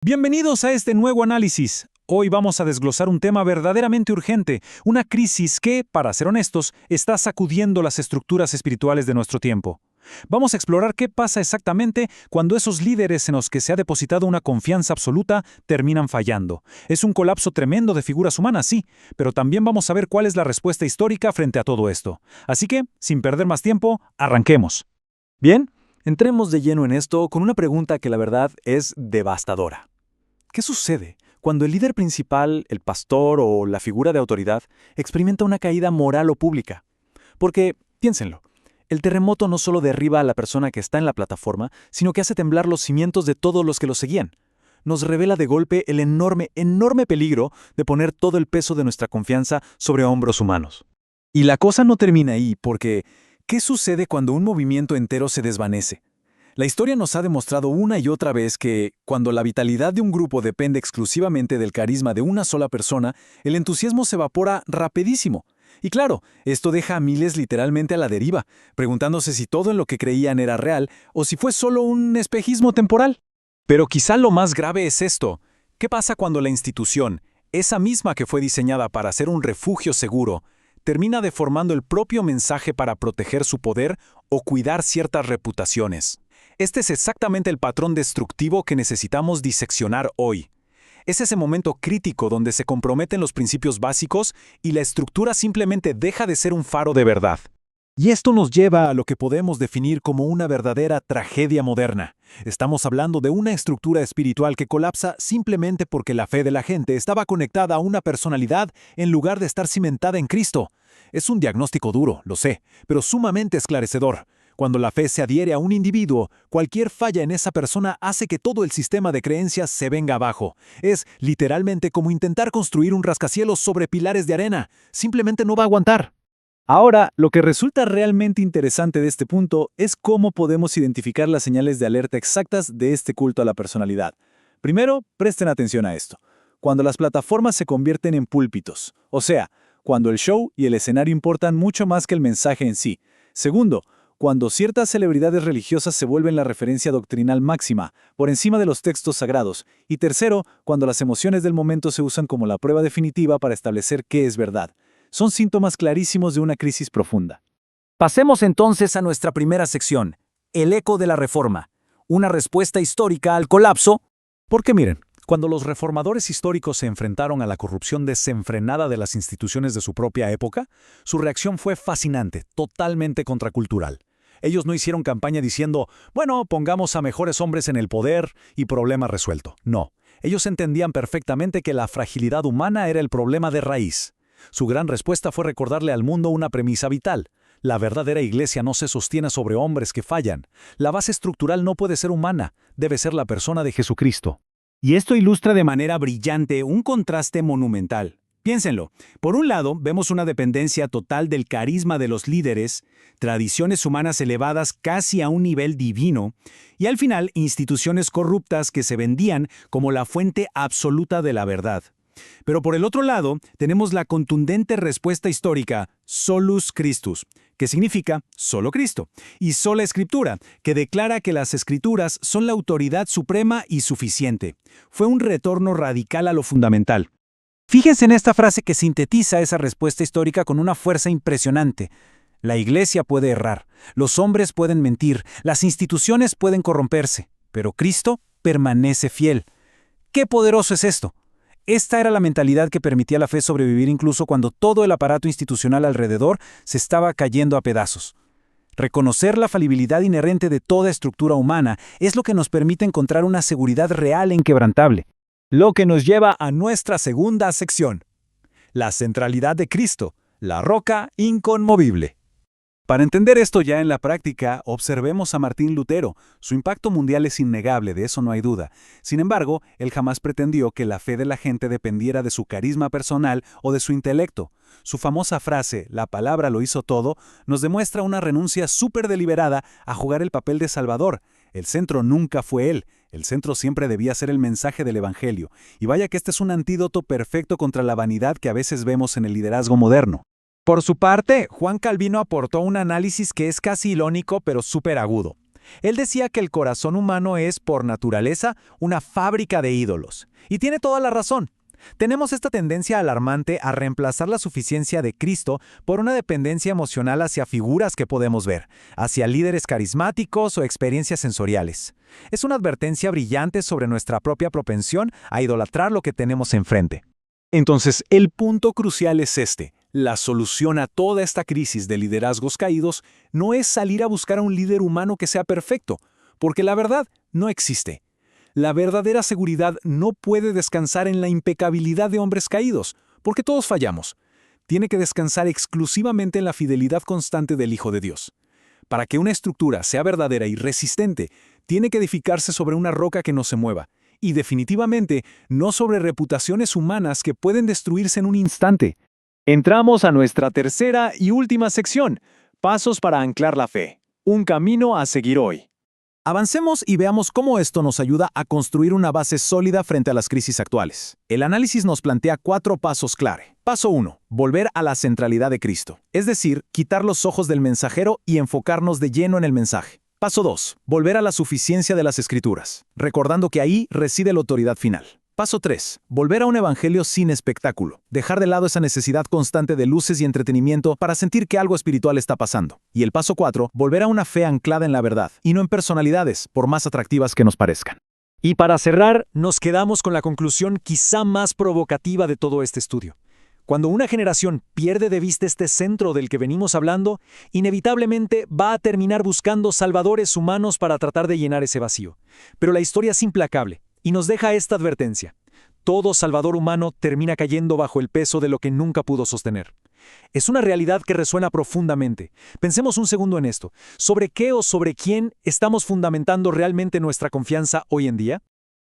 Bienvenidos a este nuevo análisis. Hoy vamos a desglosar un tema verdaderamente urgente, una crisis que, para ser honestos, está sacudiendo las estructuras espirituales de nuestro tiempo. Vamos a explorar qué pasa exactamente cuando esos líderes en los que se ha depositado una confianza absoluta terminan fallando. Es un colapso tremendo de figuras humanas, sí, pero también vamos a ver cuál es la respuesta histórica frente a todo esto. Así que, sin perder más tiempo, arranquemos. Bien, entremos de lleno en esto con una pregunta que la verdad es devastadora. ¿Qué sucede cuando el líder principal, el pastor o la figura de autoridad experimenta una caída moral o pública? Porque, piénsenlo, el terremoto no solo derriba a la persona que está en la plataforma, sino que hace temblar los cimientos de todos los que lo seguían. Nos revela de golpe el enorme peligro de poner todo el peso de nuestra confianza sobre hombros humanos. Y la cosa no termina ahí, porque ¿qué sucede cuando un movimiento entero se desvanece? La historia nos ha demostrado una y otra vez que, cuando la vitalidad de un grupo depende exclusivamente del carisma de una sola persona, el entusiasmo se evapora rapidísimo. Y claro, esto deja a miles literalmente a la deriva, preguntándose si todo en lo que creían era real o si fue solo un espejismo temporal. Pero quizá lo más grave es esto. ¿Qué pasa cuando la institución, esa misma que fue diseñada para ser un refugio seguro, termina deformando el propio mensaje para proteger su poder o cuidar ciertas reputaciones? Este es exactamente el patrón destructivo que necesitamos diseccionar hoy. Es ese momento crítico donde se comprometen los principios básicos y la estructura simplemente deja de ser un faro de verdad. Y esto nos lleva a lo que podemos definir como una verdadera tragedia moderna. Estamos hablando de una estructura espiritual que colapsa simplemente porque la fe de la gente estaba conectada a una personalidad en lugar de estar cimentada en Cristo. Es un diagnóstico duro, lo sé, pero sumamente esclarecedor. Cuando la fe se adhiere a un individuo, cualquier falla en esa persona hace que todo el sistema de creencias se venga abajo. Es literalmente como intentar construir un rascacielos sobre pilares de arena. Simplemente no va a aguantar. Ahora, lo que resulta realmente interesante de este punto es cómo podemos identificar las señales de alerta exactas de este culto a la personalidad. Primero, presten atención a esto. Cuando las plataformas se convierten en púlpitos, o sea, cuando el show y el escenario importan mucho más que el mensaje en sí. Segundo, cuando ciertas celebridades religiosas se vuelven la referencia doctrinal máxima, por encima de los textos sagrados. Y tercero, cuando las emociones del momento se usan como la prueba definitiva para establecer qué es verdad. Son síntomas clarísimos de una crisis profunda. Pasemos entonces a nuestra primera sección, el eco de la Reforma, una respuesta histórica al colapso. Porque miren, cuando los reformadores históricos se enfrentaron a la corrupción desenfrenada de las instituciones de su propia época, su reacción fue fascinante, totalmente contracultural. Ellos no hicieron campaña diciendo, bueno, pongamos a mejores hombres en el poder y problema resuelto. No, ellos entendían perfectamente que la fragilidad humana era el problema de raíz. Su gran respuesta fue recordarle al mundo una premisa vital. La verdadera iglesia no se sostiene sobre hombres que fallan. La base estructural no puede ser humana, debe ser la persona de Jesucristo. Y esto ilustra de manera brillante un contraste monumental. Piénsenlo. Por un lado, vemos una dependencia total del carisma de los líderes, tradiciones humanas elevadas casi a un nivel divino, y al final, instituciones corruptas que se vendían como la fuente absoluta de la verdad. Pero por el otro lado, tenemos la contundente respuesta histórica, Solus Christus, que significa solo Cristo, y sola Escritura, que declara que las Escrituras son la autoridad suprema y suficiente. Fue un retorno radical a lo fundamental. Fíjense en esta frase que sintetiza esa respuesta histórica con una fuerza impresionante. La iglesia puede errar, los hombres pueden mentir, las instituciones pueden corromperse, pero Cristo permanece fiel. ¡Qué poderoso es esto! Esta era la mentalidad que permitía a la fe sobrevivir incluso cuando todo el aparato institucional alrededor se estaba cayendo a pedazos. Reconocer la falibilidad inherente de toda estructura humana es lo que nos permite encontrar una seguridad real e inquebrantable. Lo que nos lleva a nuestra segunda sección, la centralidad de Cristo, la roca inconmovible. Para entender esto ya en la práctica, observemos a Martín Lutero. Su impacto mundial es innegable, de eso no hay duda. Sin embargo, él jamás pretendió que la fe de la gente dependiera de su carisma personal o de su intelecto. Su famosa frase, "la palabra lo hizo todo", nos demuestra una renuncia súper deliberada a jugar el papel de Salvador. El centro nunca fue él. El centro siempre debía ser el mensaje del Evangelio. Y vaya que este es un antídoto perfecto contra la vanidad que a veces vemos en el liderazgo moderno. Por su parte, Juan Calvino aportó un análisis que es casi irónico pero súper agudo. Él decía que el corazón humano es, por naturaleza, una fábrica de ídolos. Y tiene toda la razón. Tenemos esta tendencia alarmante a reemplazar la suficiencia de Cristo por una dependencia emocional hacia figuras que podemos ver, hacia líderes carismáticos o experiencias sensoriales. Es una advertencia brillante sobre nuestra propia propensión a idolatrar lo que tenemos enfrente. Entonces, el punto crucial es este. La solución a toda esta crisis de liderazgos caídos no es salir a buscar a un líder humano que sea perfecto, porque la verdad no existe. La verdadera seguridad no puede descansar en la impecabilidad de hombres caídos, porque todos fallamos. Tiene que descansar exclusivamente en la fidelidad constante del Hijo de Dios. Para que una estructura sea verdadera y resistente, tiene que edificarse sobre una roca que no se mueva, y definitivamente no sobre reputaciones humanas que pueden destruirse en un instante. Entramos a nuestra tercera y última sección, pasos para anclar la fe. Un camino a seguir hoy. Avancemos y veamos cómo esto nos ayuda a construir una base sólida frente a las crisis actuales. El análisis nos plantea 4 pasos clave. Paso 1. Volver a la centralidad de Cristo. Es decir, quitar los ojos del mensajero y enfocarnos de lleno en el mensaje. Paso 2. Volver a la suficiencia de las Escrituras, recordando que ahí reside la autoridad final. Paso 3. Volver a un evangelio sin espectáculo. Dejar de lado esa necesidad constante de luces y entretenimiento para sentir que algo espiritual está pasando. Y el paso 4. Volver a una fe anclada en la verdad, y no en personalidades, por más atractivas que nos parezcan. Y para cerrar, nos quedamos con la conclusión quizá más provocativa de todo este estudio. Cuando una generación pierde de vista este centro del que venimos hablando, inevitablemente va a terminar buscando salvadores humanos para tratar de llenar ese vacío. Pero la historia es implacable y nos deja esta advertencia. Todo salvador humano termina cayendo bajo el peso de lo que nunca pudo sostener. Es una realidad que resuena profundamente. Pensemos un segundo en esto. ¿Sobre qué o sobre quién estamos fundamentando realmente nuestra confianza hoy en día?